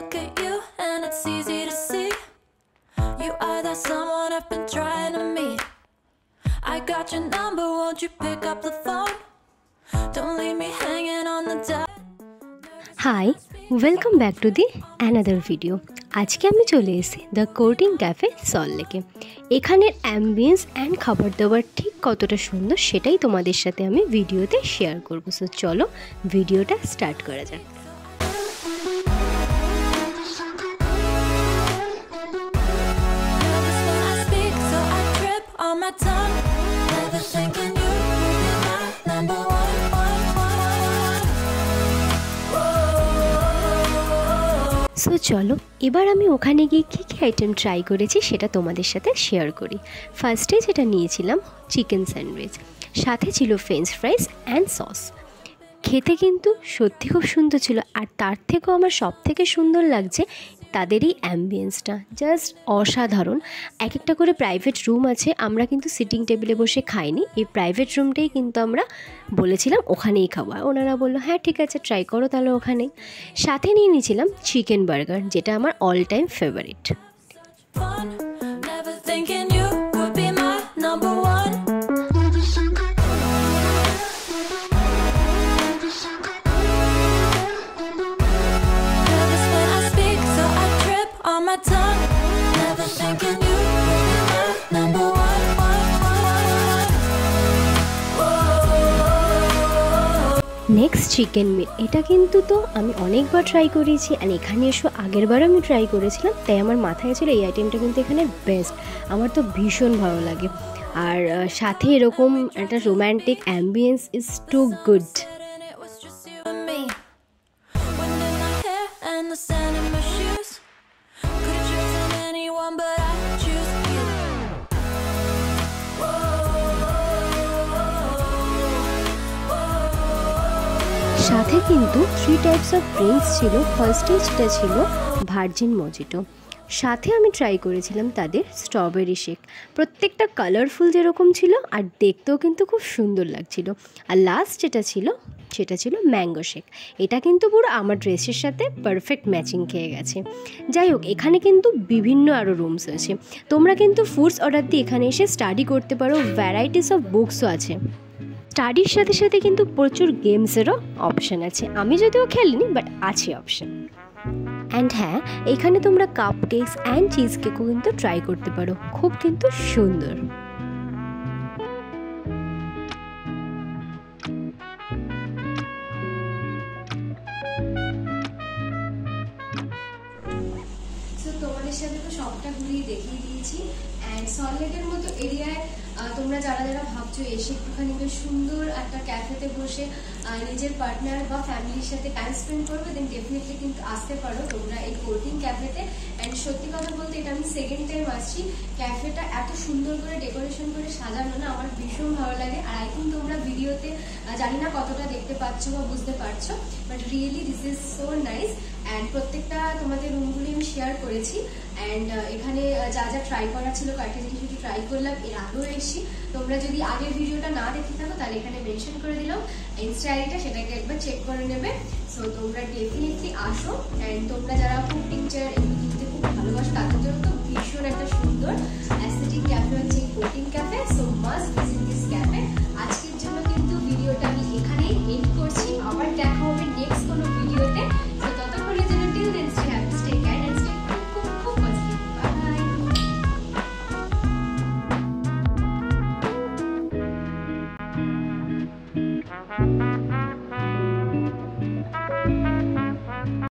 look at you and it's easy to see you are that someone I've been trying to meet. I got your number, won't you pick up the phone? Don't leave me hanging on the door. Hi welcome back to the another video. আজকে আমি চলে এসেছি the courting cafe salt লেকে। এখানের ambience and খাবার দাবার ঠিক কতটা সুন্দর সেটাই তোমাদের সাথে আমি ভিডিওতে শেয়ার করবো। সো চলো ভিডিওটা স্টার্ট করা যাক। সো চলো এবার আমি ওখানে গিয়ে কী কী আইটেম ট্রাই করেছি সেটা তোমাদের সাথে শেয়ার করি। ফার্স্টে যেটা নিয়েছিলাম চিকেন স্যান্ডউইচ, সাথে ছিল ফ্রেঞ্চ ফ্রাইস অ্যান্ড সস। খেতে কিন্তু সত্যি খুব সুন্দর ছিল, আর তার থেকেও আমার সব থেকে সুন্দর লাগছে তাদের এই অ্যাম্বিয়েন্সটা, জাস্ট অসাধারণ। এক একটা করে প্রাইভেট রুম আছে, আমরা কিন্তু সিটিং টেবিলে বসে খাইনি, এই প্রাইভেট রুমটাই কিন্তু আমরা বলেছিলাম ওখানেই খাবো। ওনারা বললো হ্যাঁ ঠিক আছে ট্রাই করো তাহলে ওখানেই। সাথে নিয়ে নিয়েছিলাম চিকেন বার্গার, যেটা আমার all time favourite. Next chicken meat, এটা কিন্তু তো আমি অনেকবার ট্রাই করেছি, আর এখানে এসে আগেরবার আমি ট্রাই করেছিলাম, তাই আমার মাথায় ছিল এই আইটেমটা কিন্তু এখানে বেস্ট। আমার তো ভীষণ ভালো লাগে, আর সাথে এরকম একটা romantic ambience is too good. সাথে কিন্তু 3 টাইপস অফ ড্রিঙ্কস ছিল। ফার্স্টে যেটা ছিল ভার্জিন মজিটো, সাথে আমি ট্রাই করেছিলাম তাদের স্ট্রবেরি শেক। প্রত্যেকটা কালারফুল যেরকম ছিল, আর দেখতেও কিন্তু খুব সুন্দর লাগছিল। আর লাস্ট যেটা ছিল সেটা ছিল ম্যাঙ্গো শেক। এটা কিন্তু পুরো আমার ড্রেসের সাথে পারফেক্ট ম্যাচিং খেয়ে গেছে। যাই হোক, এখানে কিন্তু বিভিন্ন আরও রুমস আছে, তোমরা কিন্তু ফুডস অর্ডার দিয়ে এখানে এসে স্টাডি করতে পারো। ভ্যারাইটিস অফ বুকসও আছে। স্টাডির সাথে সাথে কিন্তু প্রচুর গেমসেরও অপশান আছে, আমি যদিও খেলিনি বাট আছে অপশান। অ্যান্ড হ্যাঁ, এখানে তোমরা কাপ কেকস অ্যান্ড চিজ কেকও কিন্তু ট্রাই করতে পারো, খুব কিন্তু সুন্দর। তোমাদের সাথে তো সবটা ঘুরিয়ে দেখিয়ে দিয়েছি। অ্যান্ড সল্ট লেকের মতো এরিয়ায় তোমরা যারা যারা ভাবছো এসে একটুখানি বেশ সুন্দর একটা ক্যাফেতে বসে নিজের পার্টনার বা ফ্যামিলির সাথে টাইম স্পেন্ড করবে, দেন ডেফিনেটলি কিন্তু আসতে পারো তোমরা এই কোর্টিং ক্যাফেতে। অ্যান্ড সত্যি কথা বলতে এটা আমি সেকেন্ড টাইম আসছি। ক্যাফেটা এত সুন্দর করে ডেকোরেশন করে সাজানো না, আমার ভীষণ ভালো লাগে। আর আই থিঙ্ক তোমরা ভিডিওতে জানি না কতটা দেখতে পাচ্ছ বা বুঝতে পারছো, but really this is so nice. And প্রত্যেকটা তোমাদের রুমগুলি আমি শেয়ার করেছি। অ্যান্ড এখানে যা যা ট্রাই করা ছিল কয়েকটা জিনিস একটু ট্রাই করলাম, এর আগেও এসেছি। তোমরা যদি আগের ভিডিওটা না দেখে থাকো তাহলে এখানে মেনশন করে দিলাম ইনস্টা আইডিটা, সেটাকে একবার চেক করে নেবে। সো তোমরা ডেফিনেটলি আসো। অ্যান্ড তোমরা যারা খুব পিকচার এগুলো তুলতে খুব ভালোবাসো তাদের জন্য তো ভীষণ একটা সুন্দর অ্যাস্থেটিক ক্যাফে হচ্ছে courting cafe. So must visit this cafe. আজকের জন্য কিন্তু ভিডিওটা আমি এখানেই এন্ড করছি, আবার দেখা হবে নেক্সট কোনো ভিডিওতে। সো ততক্ষণের জন্য till then stay happy, stay kind and stay খুব পজিটিভ। Bye by.